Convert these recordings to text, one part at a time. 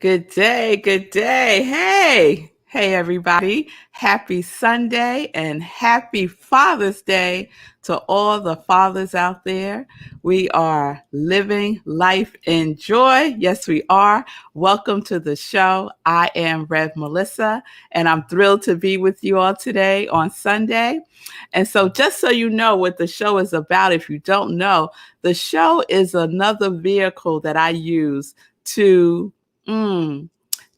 Good day, good day. Hey, everybody. Happy Sunday and happy Father's Day to all the fathers out there. We are living life in joy. Yes, we are. Welcome to the show. I am Rev Melissa, and I'm thrilled to be with you all today on Sunday. And so, just so you know what the show is about, if you don't know, the show is another vehicle that I use to Mm,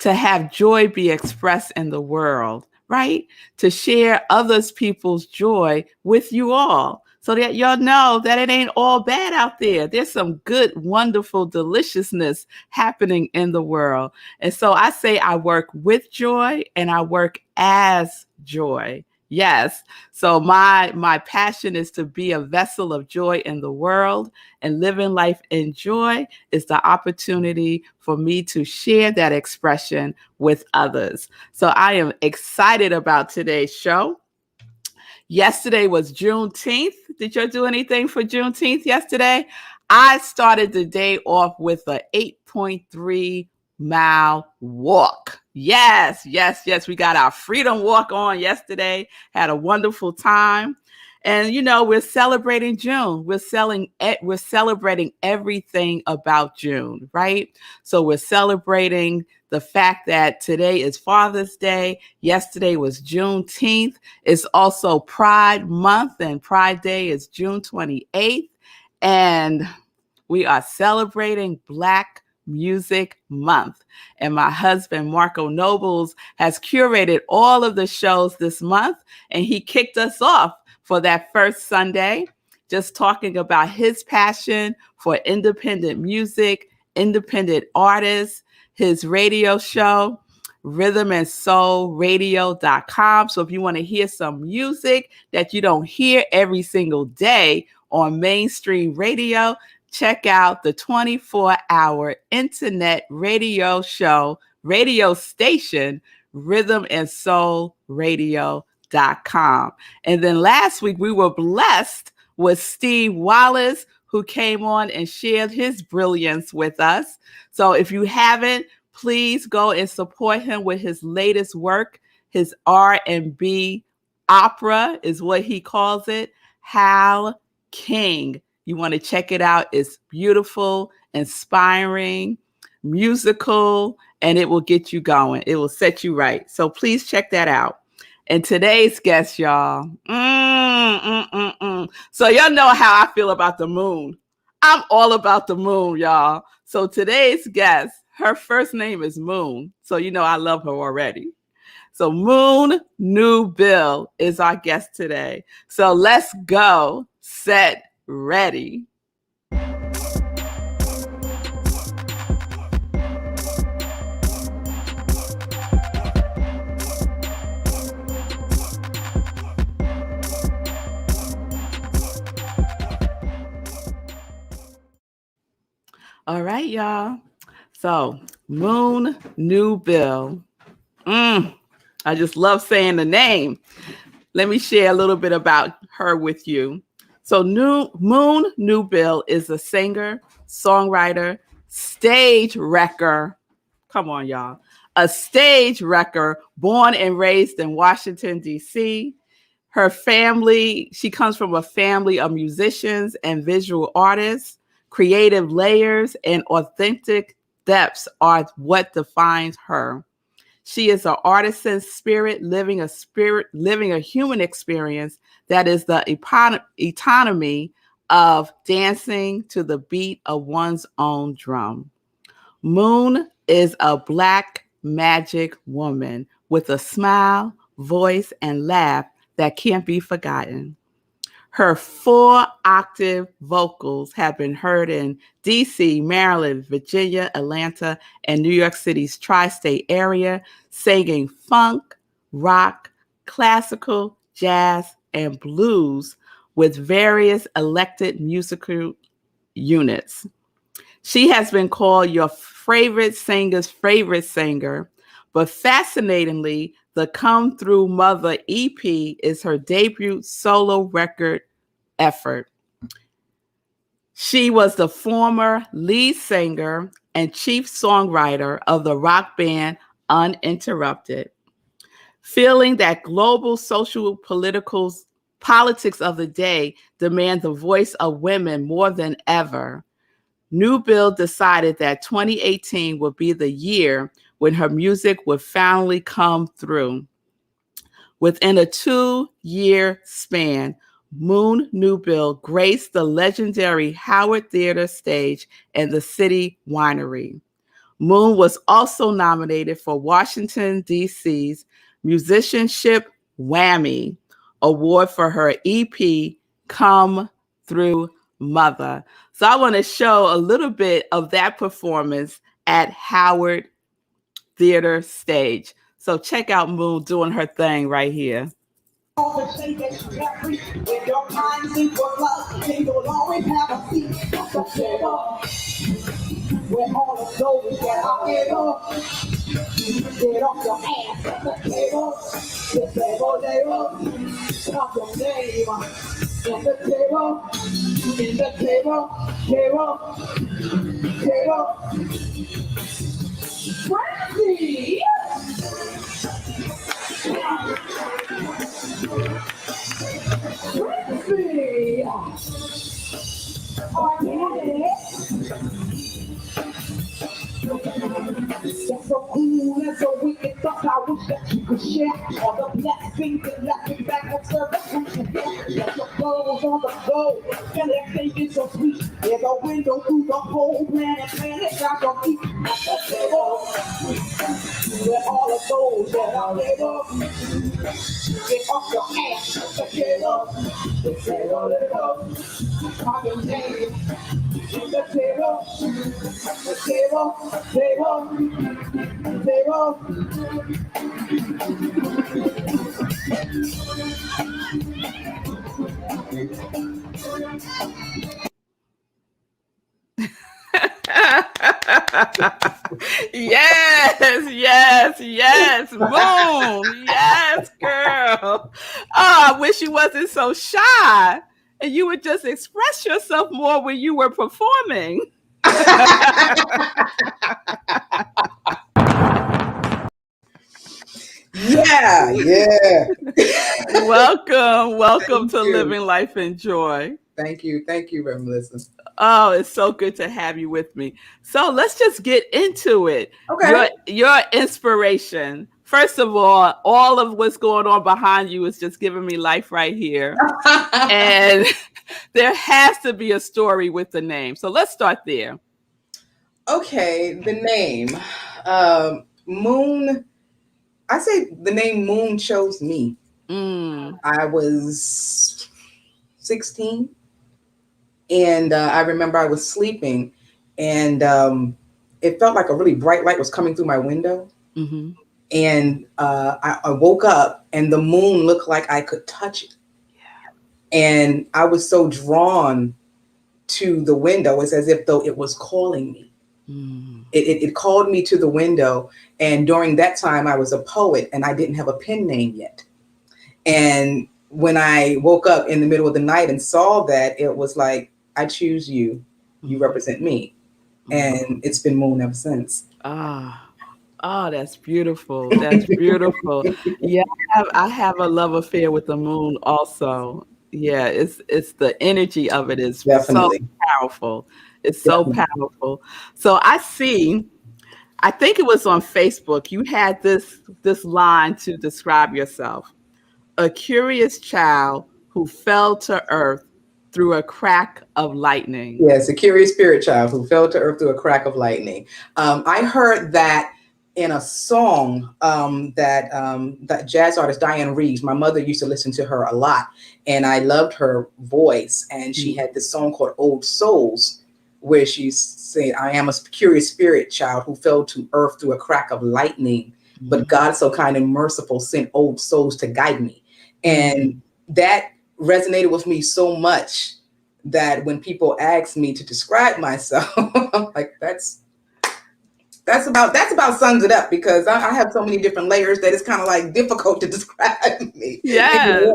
to have joy be expressed in the world, right? To share others people's joy with you all so that y'all know that it ain't all bad out there. There's some good, wonderful deliciousness happening in the world. And so I say I work with joy and I work as joy. Yes. So my passion is to be a vessel of joy in the world, and living life in joy is the opportunity for me to share that expression with others. So I am excited about today's show. Yesterday was Juneteenth. Did you do anything for Juneteenth yesterday? I started the day off with an 8.3-mile walk. Yes. We got our freedom walk on yesterday. Had a wonderful time. And, we're celebrating June. We're celebrating everything about June, right? So we're celebrating the fact that today is Father's Day. Yesterday was Juneteenth. It's also Pride Month, and Pride Day is June 28th. And we are celebrating Black Music Month. And my husband, Marco Nobles, has curated all of the shows this month, and he kicked us off for that first Sunday, just talking about his passion for independent music, independent artists, his radio show, rhythmandsoulradio.com. So if you want to hear some music that you don't hear every single day on mainstream radio, check out the 24-hour internet radio station, rhythmandsoulradio.com. And then last week we were blessed with Steve Wallace, who came on and shared his brilliance with us. So if you haven't, please go and support him with his latest work. His R&B opera is what he calls it, Hal King. You want to check it out. It's beautiful, inspiring, musical, and it will get you going. It will set you right. So please check that out. And today's guest, y'all. So y'all know how I feel about the moon. I'm all about the moon, y'all. So today's guest, her first name is Moon. So I love her already. So Moon Newbill is our guest today. So let's go, set, ready. All right, y'all. So Moon Newbill. I just love saying the name. Let me share a little bit about her with you. So Moon Newbill is a singer, songwriter, stage wrecker. Come on, y'all. A stage wrecker born and raised in Washington, D.C. Her family, she comes from a family of musicians and visual artists. Creative layers and authentic depths are what defines her. She is an artisan spirit, living a human experience that is the autonomy of dancing to the beat of one's own drum. Moon is a Black magic woman with a smile, voice, and laugh that can't be forgotten. Her 4-octave vocals have been heard in DC, Maryland, Virginia, Atlanta, and New York City's tri-state area, singing funk, rock, classical, jazz, and blues with various elected musical units. She has been called your favorite singer's favorite singer, but fascinatingly, the Come Through Mother EP is her debut solo record effort. She was the former lead singer and chief songwriter of the rock band Uninterrupted. Feeling that global social politics of the day demand the voice of women more than ever, Newbill decided that 2018 would be the year when her music would finally come through. Within a 2-year span, Moon Newbill graced the legendary Howard Theater stage and the City Winery. Moon was also nominated for Washington, D.C.'s Musicianship Whammy Award for her EP, Come Through Mother. So I want to show a little bit of that performance at Howard Theater stage. So check out Moon doing her thing right here. Where all the those that are able, get off your ass at the table, get table, stop your name, in the table, Francie! Francie! Organic! That's so cool and so wicked thoughts I wish that you could share. All the blessings that left me back on service. Let your clothes on the go. And everything is so sweet. There's a window through the whole planet got your feet at the table. Where all of those that are able, get off your ass at the table. The table, call your name. The table, yes, Moon, yes, girl. Oh, I wish you wasn't so shy and you would just express yourself more when you were performing. Yeah. Welcome to Living Life in Joy. Thank you, Melissa. Oh, it's so good to have you with me. So let's just get into it. Okay. Your inspiration. First of all of what's going on behind you is just giving me life right here. And there has to be a story with the name. So let's start there. Okay, the name. Moon. I say the name Moon chose me. I was 16. And I remember I was sleeping and it felt like a really bright light was coming through my window. Mm-hmm. And I woke up and the moon looked like I could touch it. Yeah. And I was so drawn to the window. It's as if though it was calling me. It called me to the window. And during that time, I was a poet and I didn't have a pen name yet. And when I woke up in the middle of the night and saw that, it was like, I choose you. You represent me. And it's been Moon ever since. Oh, that's beautiful. That's beautiful. Yeah, I have a love affair with the moon also. Yeah, it's the energy of it is Definitely so powerful. It's so powerful. So I think it was on Facebook. You had this line to describe yourself. A curious child who fell to earth through a crack of lightning. Yes, a curious spirit child who fell to earth through a crack of lightning. I heard that in a song that jazz artist Diane Reeves. My mother used to listen to her a lot, and I loved her voice. And she had this song called Old Souls, where she said, I am a curious spirit child who fell to earth through a crack of lightning, but God so kind and merciful sent old souls to guide me. And that resonated with me so much that when people ask me to describe myself, I'm like, That's about sums it up, because I have so many different layers that it's kind of like difficult to describe me. Yes.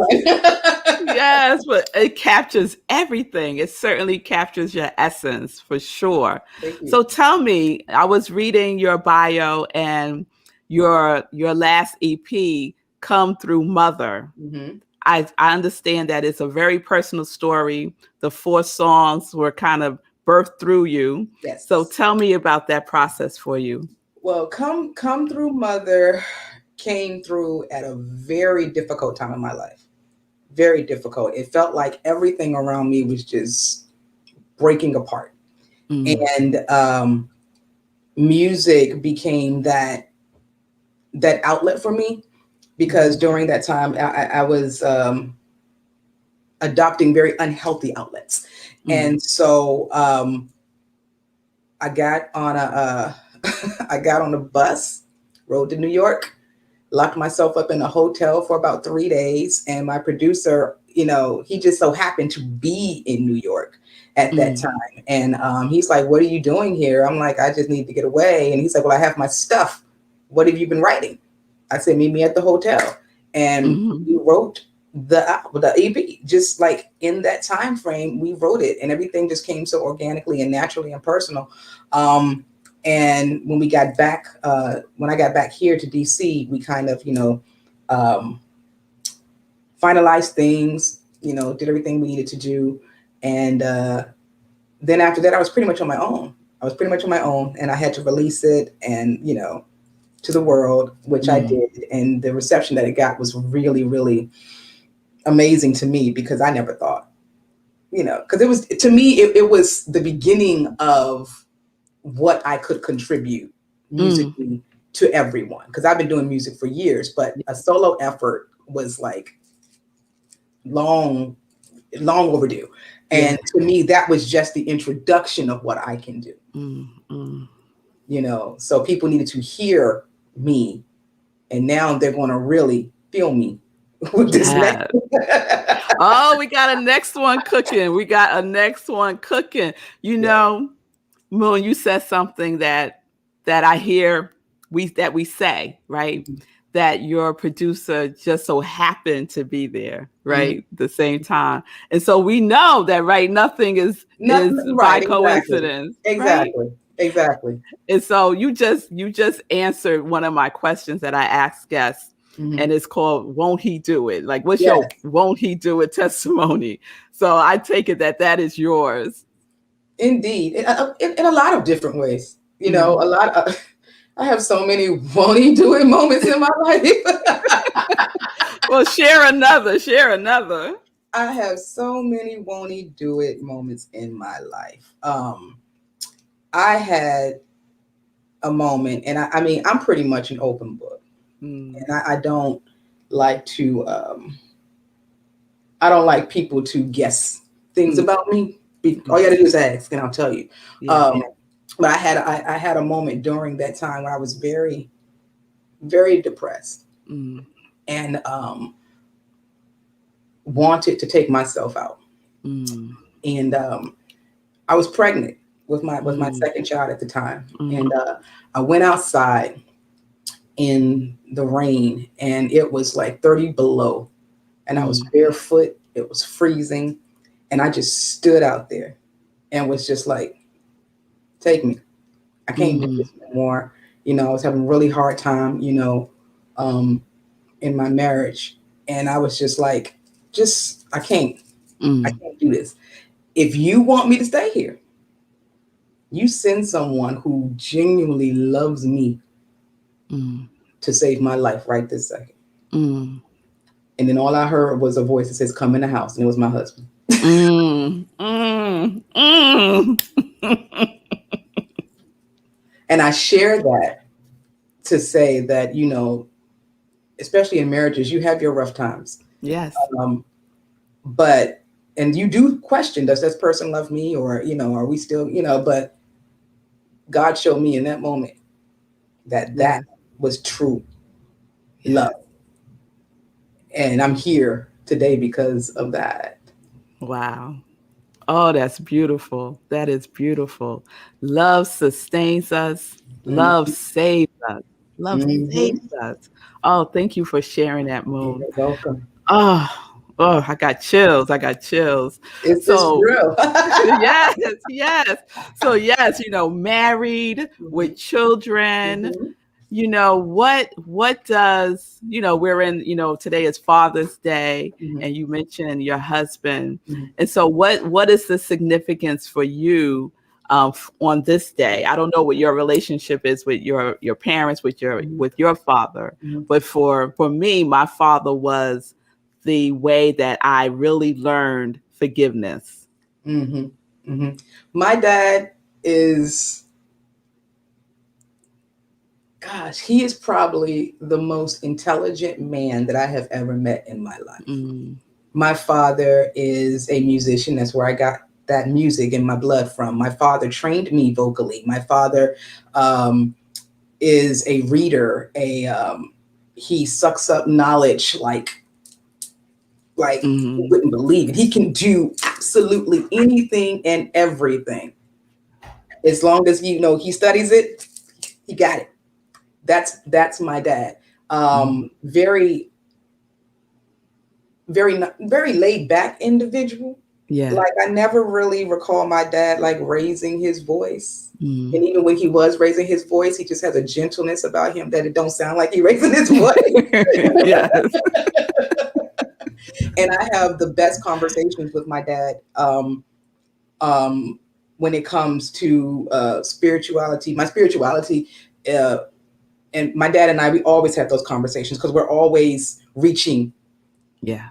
Yes, but it captures everything. It certainly captures your essence for sure. Thank you. So tell me, I was reading your bio and your last EP, Come Through Mother. Mm-hmm. I understand that it's a very personal story. The 4 songs were kind of birthed through you. So Yes. tell me about that process for you. Well, come through mother came through at a very difficult time in my life. Very difficult. It felt like everything around me was just breaking apart. Mm, And music became that outlet for me, because during that time I was adopting very unhealthy outlets. mm, And so I got on a I got on a bus, rode to New York, locked myself up in a hotel for about 3 days. And my producer, he just so happened to be in New York at that mm, time. And he's like, "What are you doing here?" I'm like, "I just need to get away." And he's like, "Well, I have my stuff. What have you been writing?" I said, "Meet me at the hotel." And mm, we wrote the EP just like in that time frame. We wrote it, and everything just came so organically and naturally and personal. Um, and when I got back here to DC, we kind of, um, finalized things, did everything we needed to do. And then after that, I was pretty much on my own. And I had to release it and, to the world, which I mm. did. And the reception that it got was really, really amazing to me, because I never thought, because it was, to me, it was the beginning of what I could contribute Mm. musically to everyone. Because I've been doing music for years, but a solo effort was like long, long overdue. Yeah. And to me, that was just the introduction of what I can do. Mm, mm. So people needed to hear me, and now they're going to really feel me with this next. Yeah. Oh, we got a next one cooking. We got a next one cooking. You Yeah. know, Moon, you said something that I hear we say, right? That your producer just so happened to be there, Mhm. right? The same time. And so we know that, right, nothing is Nothing by right. Exactly. coincidence, right? Exactly. Exactly. And so you just answered one of my questions that I ask guests, Mhm. and it's called "Won't he do it?" Like, what's Yes. your "Won't he do it" testimony? So I take it that is yours. Indeed, in a lot of different ways. Mm. A lot of, I have so many won't he do it moments in my life. Well, share another. Share another. I have so many won't he do it moments in my life. I had a moment, and I mean, I'm pretty much an open book, Mm. and I don't like to, I don't like people to guess things Mm. about me. All Mm. you got to do is ask, and I'll tell you. Yeah. Um, but I had a moment during that time where I was very, very depressed, Mm. and wanted to take myself out. Mm. And I was pregnant with my Mm. second child at the time, Mm. and I went outside in the rain, and it was like 30 below, and I was Mm. barefoot. It was freezing, and I just stood out there and was just like, "Take me. I can't do Mm. this anymore." I was having a really hard time, um, in my marriage, and I was just like, "Just I Mm. can't do this. If you want me to stay here, you send someone who genuinely loves me Mm. to save my life right this second." Mm. And then all I heard was a voice that says, "Come in the house," and it was my husband. Mm. Mm. Mm. And I share that to say that, especially in marriages, you have your rough times. Yes. Um, but, and you do question, does this person love me, or, are we still, but God showed me in that moment that Yes. was true love. Yes. And I'm here today because of that. Wow. Oh, that's beautiful. That is beautiful. Love sustains us. Love Mm-hmm. saves us. Love Mm-hmm. saves us. Oh, thank you for sharing that, You're Moon. welcome. Oh, oh, I got chills. I got chills. It's So real. yes, yes. So yes, married with Mhm, children, mhm, what does, we're in, today is Father's Day, mhm, and you mentioned your husband. mhm, And so what is the significance for you on this day? I don't know what your relationship is with your parents, mhm, with your father, mhm, but for me, my father was the way that I really learned forgiveness. mhm, mhm. My dad is, gosh, he is probably the most intelligent man that I have ever met in my life. Mm, My father is a musician. That's where I got that music in my blood from. My father trained me vocally. My father um, is a reader. He sucks up knowledge like you mm, wouldn't believe it. He can do absolutely anything and everything. As long as he studies it, he got it. That's my dad. mm. Very very laid back individual. Yeah. Like I never really recall my dad like raising his voice. Mm. And even when he was raising his voice, he just has a gentleness about him that it don't sound like he raising his voice. Yes. And I have the best conversations with my dad um, when it comes to spirituality. My spirituality, uh, and my dad and I, we always have those conversations because we're always reaching, Yeah.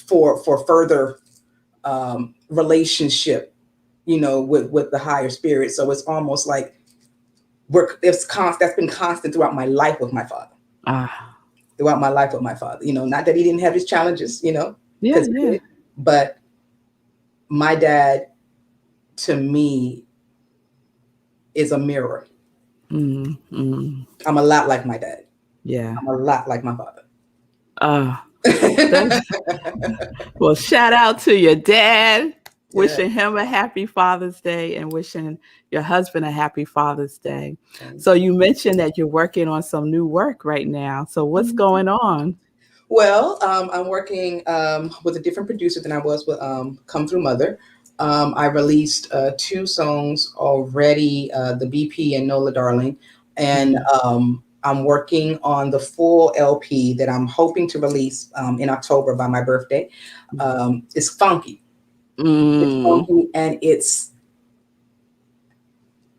for further relationship, with the higher spirit. So it's almost like that's been constant throughout my life with my father. Ah. Throughout my life with my father, not that he didn't have his challenges, Yeah. because he Yeah. did, but my dad to me is a mirror. Mm. Mm. I'm a lot like my dad. Yeah. I'm a lot like my father. Ah. That's Well, shout out to your dad. Yeah. Wishing him a happy Father's Day and wishing your husband a happy Father's Day. Thank So you. you mentioned that you're working on some new work right now. So what's going on? Well, I'm working with a different producer than I was with Come Through Mother. I released two songs already, the BP and Nola Darling, and Mm. I'm working on the full LP that I'm hoping to release in October by my birthday. It's funky. It's Mm. funky and it's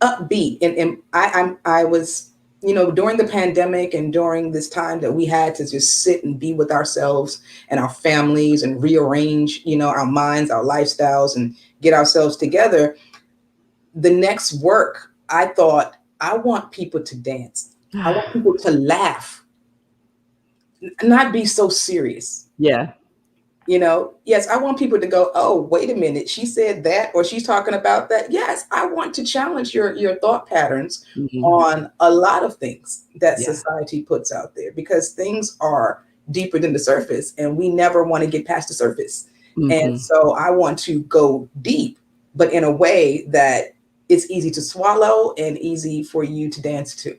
upbeat. And I was, during the pandemic and during this time that we had to just sit and be with ourselves and our families and rearrange, our minds, our lifestyles, and get ourselves together. The next work, I thought, I want people to dance. I want people to laugh, not be so serious. Yeah. Yes, I want people to go, oh, wait a minute, she said that, or she's talking about that. Yes, I want to challenge your thought patterns Mhm. on a lot of things that Yeah. society puts out there, because things are deeper than the surface and we never want to get past the surface. And Mhm. so I want to go deep, but in a way that it's easy to swallow and easy for you to dance to.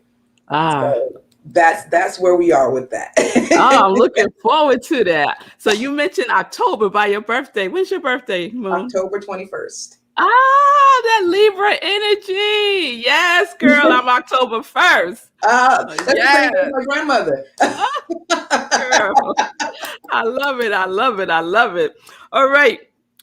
Ah. So that's where we are with that. Oh, I'm looking forward to that. So you mentioned October by your birthday. When's your birthday, Moon? October 21st. Ah, that Libra energy. Yes, girl, I'm October 1st. That's the same as Yes. my grandmother. Ah, girl. I love it. I love it. I love it. All right.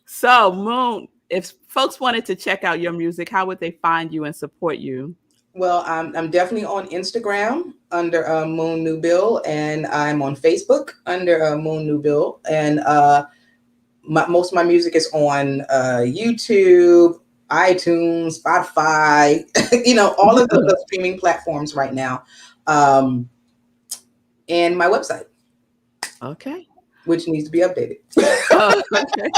So, Moon, if folks wanted to check out your music, how would they find you and support you? Well, I'm definitely on Instagram under Moon Newbill, and I'm on Facebook under Moon Newbill, and most of my music is on YouTube, iTunes, Spotify, all of the streaming platforms right now, um, and my website, Okay. which needs to be updated. Okay.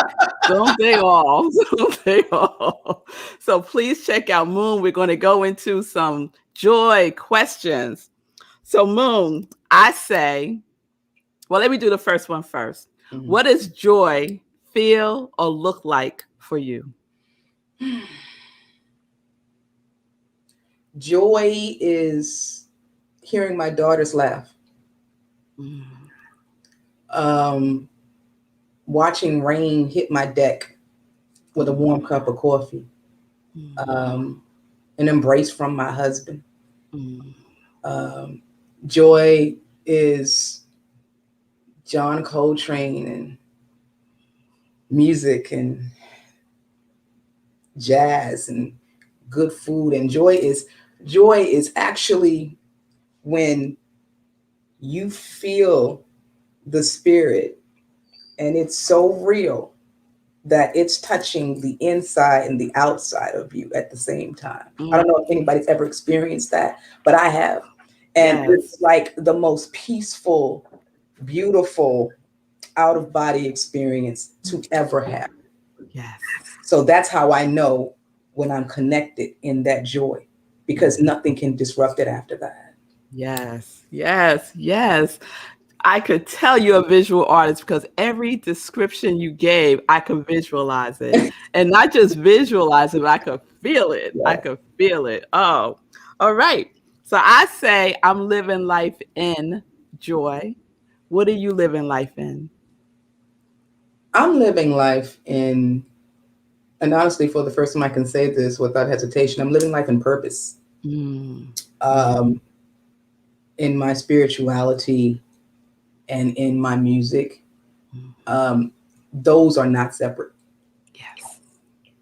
Don't they all? Don't they all? So please check out Moon. We're going to go into some joy questions. So, Moon, I say, well, let me do the first one first. Mhm. What does joy feel or look like for you? Joy is hearing my daughters laugh. Mm. Watching rain hit my deck with a warm cup of coffee. Mm. An embrace from my husband. Mm. Joy is John Coltrane and music and jazz and good food. And joy is actually when you feel the spirit and it's so real that it's touching the inside and the outside of you at the same time. I don't know if anybody's ever experienced that, but I have. And Yes. it's like the most peaceful, beautiful, out of body experience to ever have. Yes. So that's how I know when I'm connected in that joy, because nothing can disrupt it after that. Yes. Yes. Yes. I could tell you're a visual artist because every description you gave, I could visualize it. And not just visualize it, but I could feel it. I Yeah. could feel it. Oh, all right. So I say I'm living life in joy. What are you living life in? I'm living life in, and honestly, for the first time I can say this without hesitation, I'm living life in purpose. Mm. Um, in my spirituality and in my music, those are not separate Yes.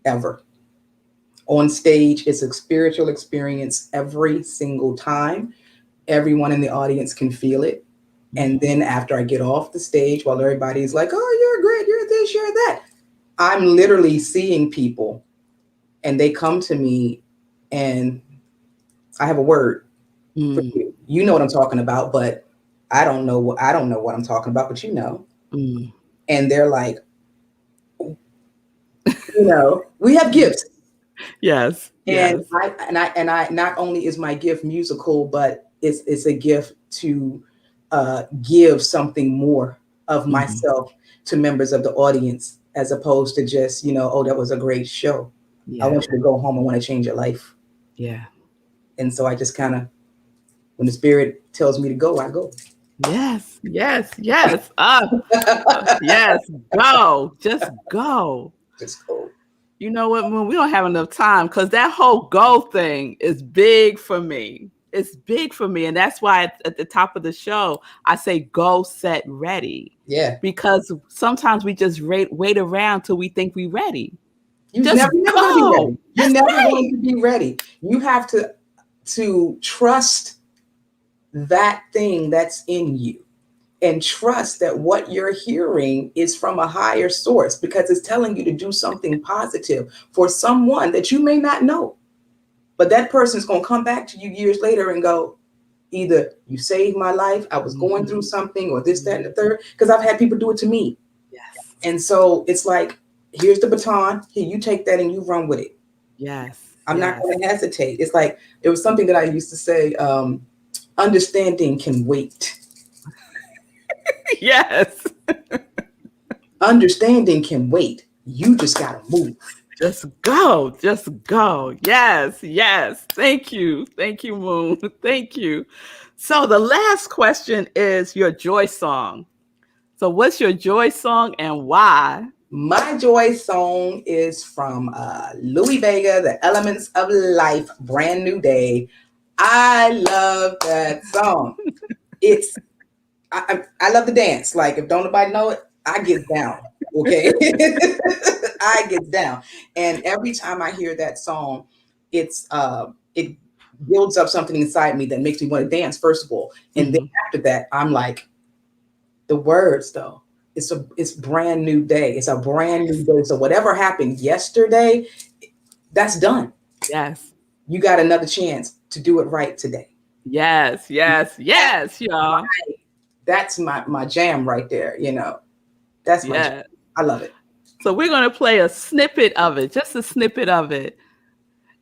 ever. On stage, it's a spiritual experience every single time. Everyone in the audience can feel it. And then after I get off the stage, while everybody's like, oh, you're great, you're this, you're that, I'm literally seeing people and they come to me and I have a word for you. You know what I'm talking about, but I don't know what I'm talking about, but you know. Mm. And they're like, we have gifts. Yes. And Yes. I not only is my gift musical, but it's a gift to give something more of myself to members of the audience, as opposed to just, oh, that was a great show. I Yeah. want you to go home. I want to change your life. Yeah. And so I just kind of, when the spirit tells me to go, I go. Yes. Yes. Yes. Yes. Go. Just go. Just go. You know what, Moon? We don't have enough time because that whole go thing is big for me. It's big for me. And that's why at the top of the show, I say go, set, ready. Yeah. Because sometimes we just wait around till we think we're ready. You're Just never going to be ready. You're never going to be ready. You have to trust that thing that's in you and trust that what you're hearing is from a higher source, because it's telling you to do something positive for someone that you may not know. But that person's going to come back to you years later and go, either you saved my life, I was going through something, or this, that, and the third, because I've had people do it to me. Yes. And so it's like, here's the baton. Here, you take that and you run with it. Yes. I'm not going to hesitate. It's like, it was something that I used to say, understanding can wait. Yes. Understanding can wait. You just got to move. Just go. Just go. Yes. Yes. Thank you. Thank you, Moon. Thank you. So the last question is your joy song. So what's your joy song and why? My joy song is from Louis Vega, The Elements of Life, Brand New Day. I love that song. I love the dance. Like, if don't nobody know it, I get down. Okay. I get down. And every time I hear that song, it builds up something inside me that makes me want to dance, first of all. And then after that, I'm like, the words though. It's brand new day. It's a brand new day. So whatever happened yesterday, that's done. Yes. You got another chance to do it right today. Yes, yes, yes, y'all. That's my jam right there, That's my jam. I love it. So we're going to play a snippet of it, just a snippet of it.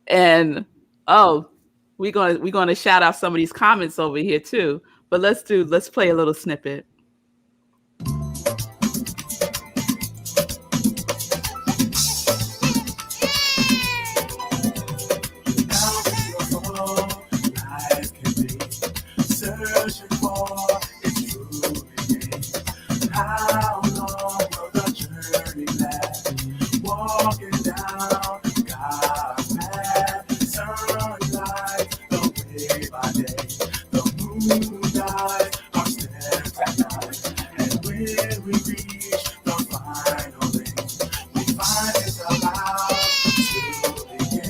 And we're going to shout out some of these comments over here too. But let's play a little snippet. we reach the final link. We find it's about to begin.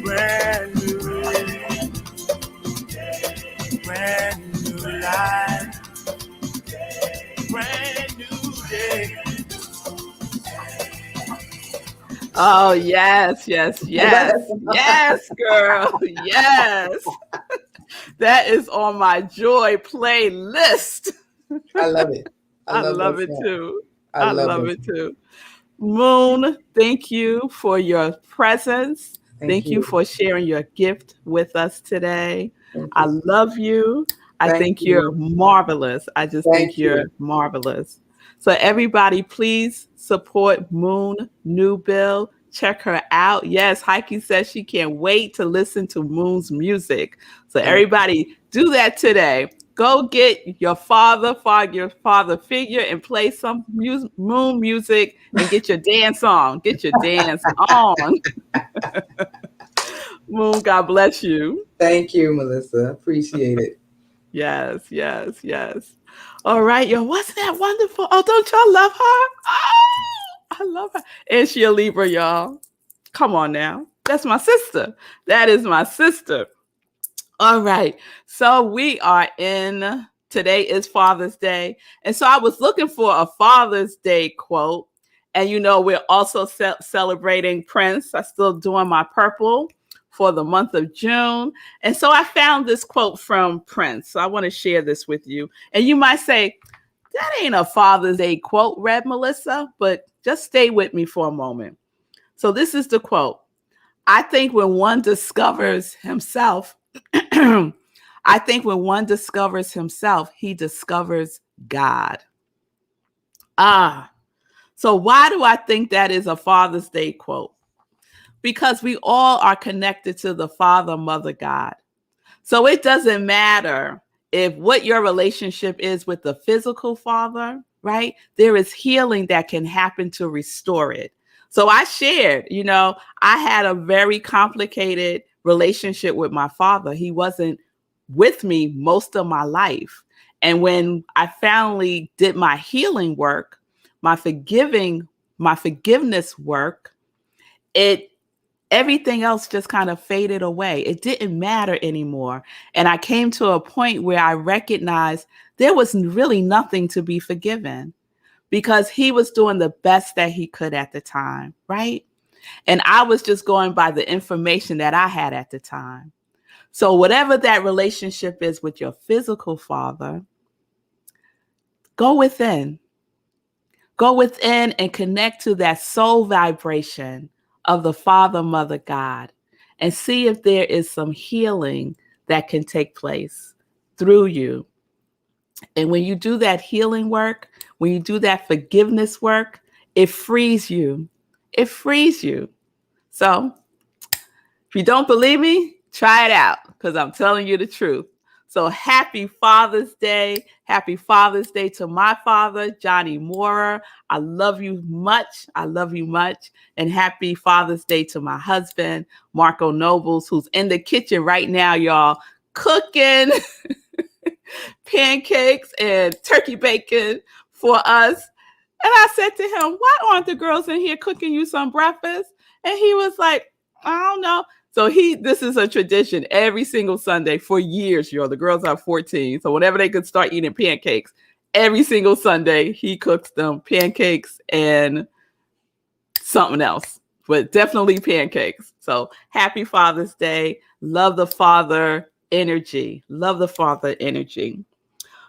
Brand new life, brand new day. Oh, yes, yes, yes, yes, girl. Yes. That is on my joy playlist. I love it. I love that it song. too. I I love love it. it too. Moon, thank you for your presence. Thank you for sharing your gift with us today. Thank I you. love you. I Thank think you're you. marvelous. I just think Thank you're you. marvelous. So everybody, please support Moon Newbill. Check her out. Yes, Heike says she can't wait to listen to Moon's music. So everybody, do that today. Go get your father figure and play some Moon music and get your dance on. Get your dance on. Moon, God bless you. Thank you, Melissa. Appreciate it. Yes, yes, yes. All right, yo, wasn't that wonderful? Oh, don't y'all love her? Oh, I love her. And she a Libra, y'all. Come on now. That's my sister. That is my sister. All right. So we are in, today is Father's Day. And so I was looking for a Father's Day quote. And we're also celebrating Prince. I'm still doing my purple for the month of June. And so I found this quote from Prince. So I want to share this with you. And you might say, that ain't a Father's Day quote, Rev Melissa, but just stay with me for a moment. So this is the quote. I think when one discovers himself, I think when one discovers himself, he discovers God. So why do I think that is a Father's Day quote? Because we all are connected to the Father, Mother, God. So it doesn't matter what your relationship is with the physical father, right? There is healing that can happen to restore it. So I shared, I had a very complicated relationship with my father. He wasn't with me most of my life. And when I finally did my healing work, my forgiveness work, everything else just kind of faded away. It didn't matter anymore. And I came to a point where I recognized there was really nothing to be forgiven because he was doing the best that he could at the time, right? And I was just going by the information that I had at the time. So whatever that relationship is with your physical father, go within. Go within and connect to that soul vibration of the Father, Mother, God, and see if there is some healing that can take place through you. And when you do that healing work, when you do that forgiveness work, it frees you. It frees you. So if you don't believe me, try it out because I'm telling you the truth. So happy Father's Day. Happy Father's Day to my father, Johnny Moorer. I love you much. I love you much. And happy Father's Day to my husband, Marco Nobles, who's in the kitchen right now, y'all, cooking pancakes and turkey bacon for us. And I said to him, why aren't the girls in here cooking you some breakfast? And he was like, I don't know. So this is a tradition every single Sunday for years, y'all. The girls are 14. So whenever they could start eating pancakes, every single Sunday, he cooks them pancakes and something else, but definitely pancakes. So happy Father's Day. Love the father energy. Love the father energy.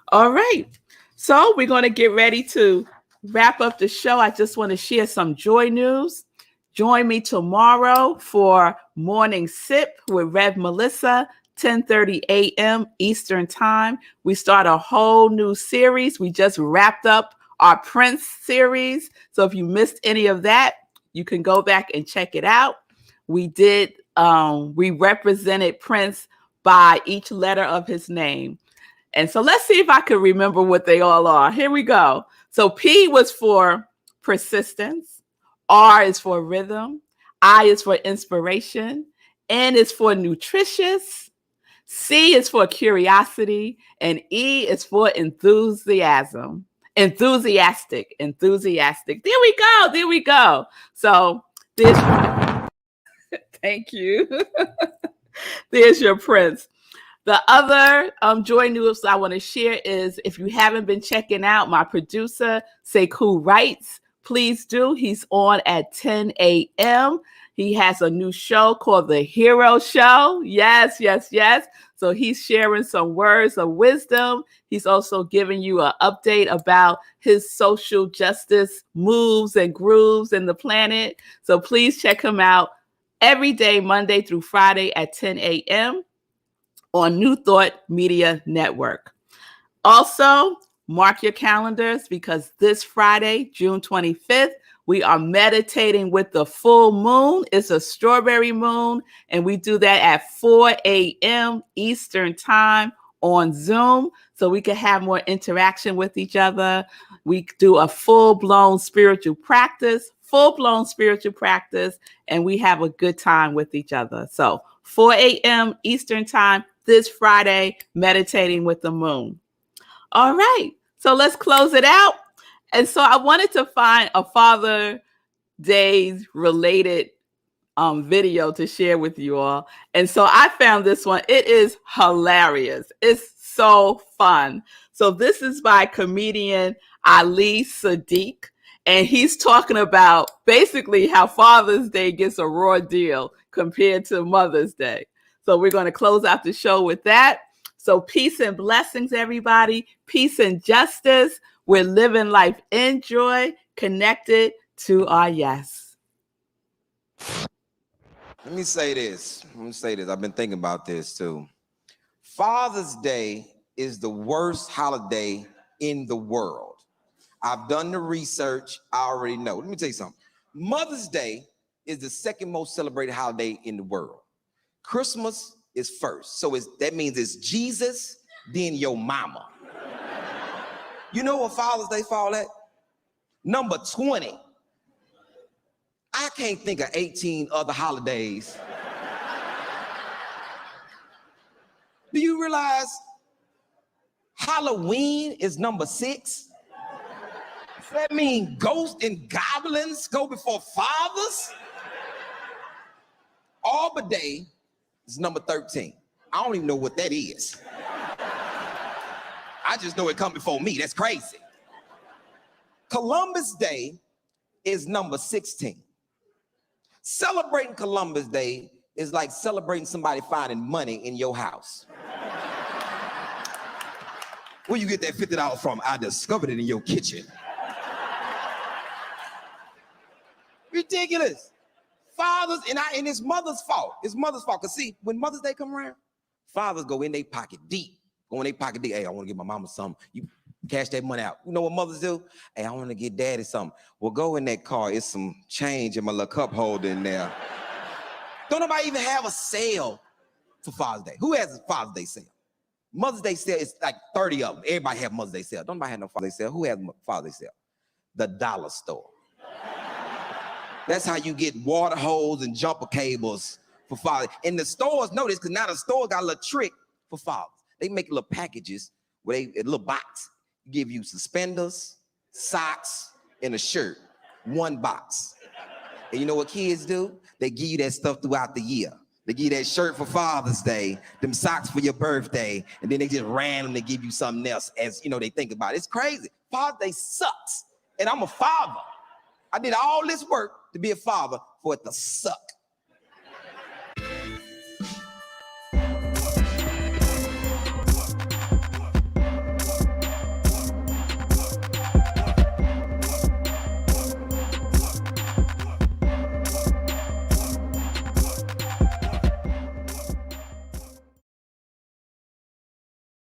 All right. So we're going to get ready to wrap up the show. I just want to share some joy news. Join me tomorrow for Morning Sip with Rev Melissa, 10:30 a.m. Eastern Time. We start a whole new series. We just wrapped up our Prince series. So if you missed any of that, you can go back and check it out. We represented Prince by each letter of his name. And so let's see if I can remember what they all are. Here we go. So P was for persistence. R is for rhythm. I is for inspiration. N is for nutritious. C is for curiosity, and E is for enthusiasm. Enthusiastic. There we go. There we go. So there's, thank you. There's your prince. The other joy news I want to share is, if you haven't been checking out my producer, Sekou Writes, please do. He's on at 10 a.m. He has a new show called The Hero Show. Yes. So he's sharing some words of wisdom. He's also giving you an update about his social justice moves and grooves in the planet. So please check him out every day, Monday through Friday at 10 a.m. on New Thought Media Network. Also, mark your calendars, because this Friday, June 25th, we are meditating with the full moon. It's a strawberry moon, and we do that at 4 a.m. Eastern time on Zoom, so we can have more interaction with each other. We do a full-blown spiritual practice, and we have a good time with each other. So 4 a.m. Eastern time this Friday, meditating with the moon. All right, so let's close it out. And so I wanted to find a Father Days related video to share with you all. And so I found this one. It is hilarious. It's so fun. So this is by comedian Ali Sadiq. And he's talking about basically how Father's Day gets a raw deal compared to Mother's Day. So we're going to close out the show with that. So peace and blessings, everybody. Peace and justice. We're living life in joy, connected to our yes. Let me say this. I've been thinking about this too. Father's Day is the worst holiday in the world. I've done the research. I already know. Let me tell you something. Mother's Day is the second most celebrated holiday in the world. Christmas is first. So that means it's Jesus, then your mama. You know what Father's Day fall at? Number 20. I can't think of 18 other holidays. Do you realize Halloween is number 6? Does that mean ghosts and goblins go before fathers? Arbor Day is number 13. I don't even know what that is. I just know it come before me. That's crazy. Columbus Day is number 16. Celebrating Columbus Day is like celebrating somebody finding money in your house. Where you get that $50 from? I discovered it in your kitchen. Ridiculous. Fathers, and it's mother's fault. It's mother's fault. Because see, when Mother's Day come around, fathers go in their pocket deep. Hey, I want to get my mama something. You cash that money out. You know what mothers do? Hey, I want to get daddy something. Well, go in that car. It's some change in my little cup holder in there. Don't nobody even have a sale for Father's Day. Who has a Father's Day sale? Mother's Day sale is like 30 of them. Everybody have Mother's Day sale. Don't nobody have no Father's Day sale. Who has Father's Day sale? The dollar store. That's how you get water hose and jumper cables for Father. And the stores know this, because now the store got a little trick for fathers. They make little packages where a little box give you suspenders, socks, and a shirt. One box. And you know what kids do? They give you that stuff throughout the year. They give you that shirt for Father's Day, them socks for your birthday, and then they just randomly give you something else as, you know, they think about it. It's crazy. Father's Day sucks. And I'm a father. I did all this work to be a father for it to suck.